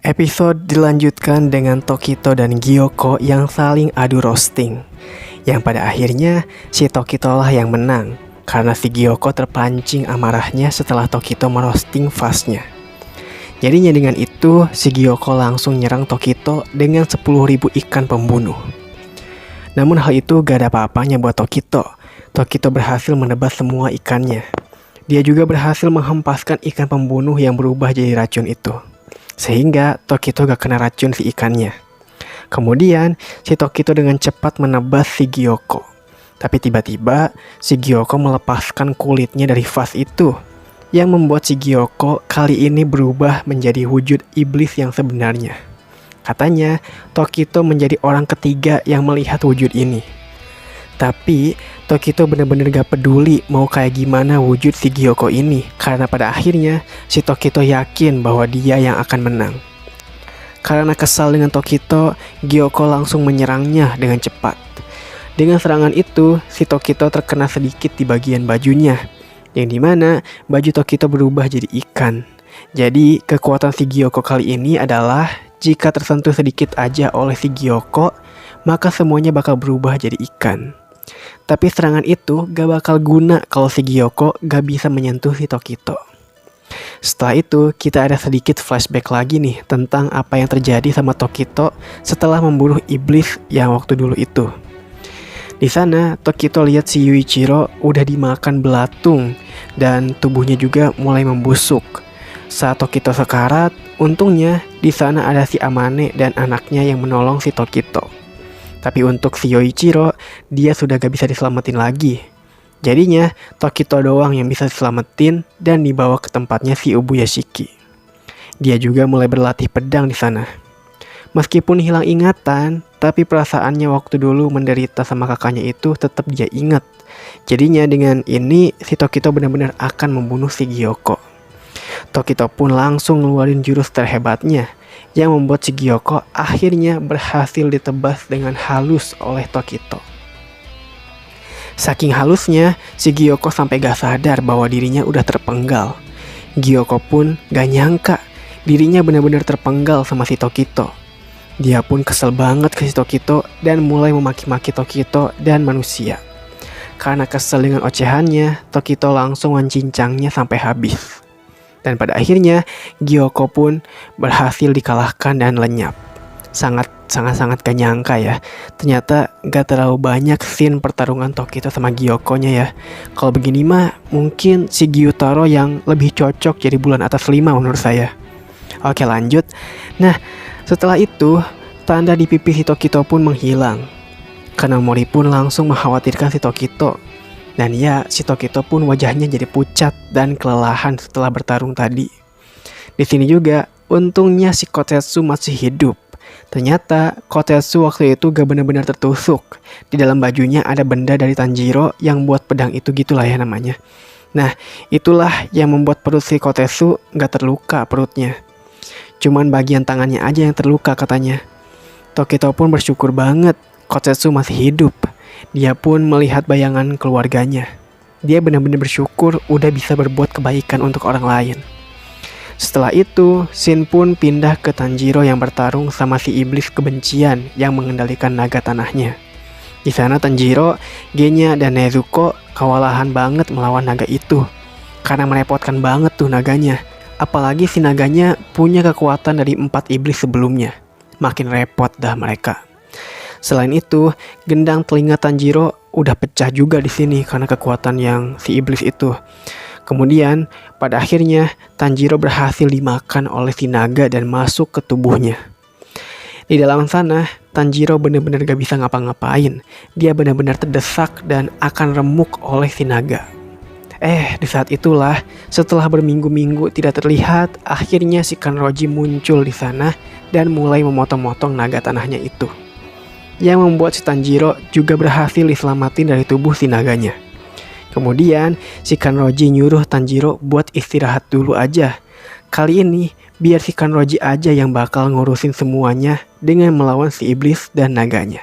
Episode dilanjutkan dengan Tokito dan Gyoko yang saling adu roasting. Yang pada akhirnya si Tokito lah yang menang karena si Gyoko terpancing amarahnya setelah Tokito merosting Fast-nya. Jadinya dengan itu si Gyoko langsung nyerang Tokito dengan 10.000 ikan pembunuh. Namun hal itu gak ada apa-apanya buat Tokito. Tokito berhasil menebas semua ikannya. Dia juga berhasil menghempaskan ikan pembunuh yang berubah jadi racun itu. Sehingga Tokito gak kena racun si ikannya. Kemudian si Tokito dengan cepat menebas si Gyoko. Tapi tiba-tiba si Gyoko melepaskan kulitnya dari Fast itu, yang membuat si Gyoko kali ini berubah menjadi wujud iblis yang sebenarnya. Katanya Tokito menjadi orang ketiga yang melihat wujud ini. Tapi Tokito benar-benar gak peduli mau kayak gimana wujud si Gyoko ini, karena pada akhirnya si Tokito yakin bahwa dia yang akan menang. Karena kesal dengan Tokito, Gyoko langsung menyerangnya dengan cepat. Dengan serangan itu, si Tokito terkena sedikit di bagian bajunya, yang dimana baju Tokito berubah jadi ikan. Jadi kekuatan si Gyoko kali ini adalah jika tersentuh sedikit aja oleh si Gyoko, maka semuanya bakal berubah jadi ikan. Tapi serangan itu gak bakal guna kalau si Gyoko gak bisa menyentuh si Tokito. Setelah itu kita ada sedikit flashback lagi nih tentang apa yang terjadi sama Tokito setelah membunuh iblis yang waktu dulu itu. Di sana Tokito lihat si Yuichiro udah dimakan belatung dan tubuhnya juga mulai membusuk. Saat Tokito sekarat, untungnya di sana ada si Amane dan anaknya yang menolong si Tokito. Tapi untuk si Yuichiro, dia sudah gak bisa diselamatin lagi. Jadinya, Tokito doang yang bisa diselamatin dan dibawa ke tempatnya si Ubuyashiki. Dia juga mulai berlatih pedang di sana. Meskipun hilang ingatan, tapi perasaannya waktu dulu menderita sama kakaknya itu tetap dia ingat. Jadinya dengan ini, si Tokito benar-benar akan membunuh si Gyoko. Tokito pun langsung ngeluarin jurus terhebatnya, yang membuat si Gyoko akhirnya berhasil ditebas dengan halus oleh Tokito. Saking halusnya, si Gyoko sampai gak sadar bahwa dirinya udah terpenggal. Gyoko pun gak nyangka dirinya benar-benar terpenggal sama si Tokito. Dia pun kesel banget ke si Tokito dan mulai memaki-maki Tokito dan manusia. Karena kesel dengan ocehannya, Tokito langsung mencincangnya sampai habis. Dan pada akhirnya, Gyoko pun berhasil dikalahkan dan lenyap. Sangat gak nyangka ya. Ternyata gak terlalu banyak scene pertarungan Tokito sama Gyokonya ya. Kalau begini mah, mungkin si Gyutaro yang lebih cocok jadi bulan atas 5 menurut saya. Oke lanjut. Nah, setelah itu, tanda di pipi si Tokito pun menghilang. Kanamori pun langsung mengkhawatirkan si Tokito. Dan ya, si Tokito pun wajahnya jadi pucat dan kelelahan setelah bertarung tadi. Di sini juga, untungnya si Kotetsu masih hidup. Ternyata, Kotetsu waktu itu gak benar-benar tertusuk. Di dalam bajunya ada benda dari Tanjiro yang buat pedang itu gitulah ya namanya. Nah, itulah yang membuat perut si Kotetsu gak terluka perutnya. Cuman bagian tangannya aja yang terluka katanya. Tokito pun bersyukur banget Kotetsu masih hidup. Dia pun melihat bayangan keluarganya. Dia benar-benar bersyukur udah bisa berbuat kebaikan untuk orang lain. Setelah itu, Shin pun pindah ke Tanjiro yang bertarung sama si iblis kebencian yang mengendalikan naga tanahnya. Di sana Tanjiro, Genya dan Nezuko kewalahan banget melawan naga itu. Karena merepotkan banget tuh naganya. Apalagi si naganya punya kekuatan dari 4 iblis sebelumnya. Makin repot dah mereka. Selain itu, gendang telinga Tanjiro udah pecah juga di sini karena kekuatan yang si iblis itu. Kemudian, pada akhirnya Tanjiro berhasil dimakan oleh si naga dan masuk ke tubuhnya. Di dalam sana, Tanjiro benar-benar gak bisa ngapa-ngapain. Dia benar-benar terdesak dan akan remuk oleh si naga. Di saat itulah, setelah berminggu-minggu tidak terlihat, akhirnya si Kanroji muncul di sana dan mulai memotong-motong naga tanahnya itu. Yang membuat si Tanjiro juga berhasil diselamatin dari tubuh si naganya. Kemudian si Kanroji nyuruh Tanjiro buat istirahat dulu aja. Kali ini biar si Kanroji aja yang bakal ngurusin semuanya dengan melawan si iblis dan naganya.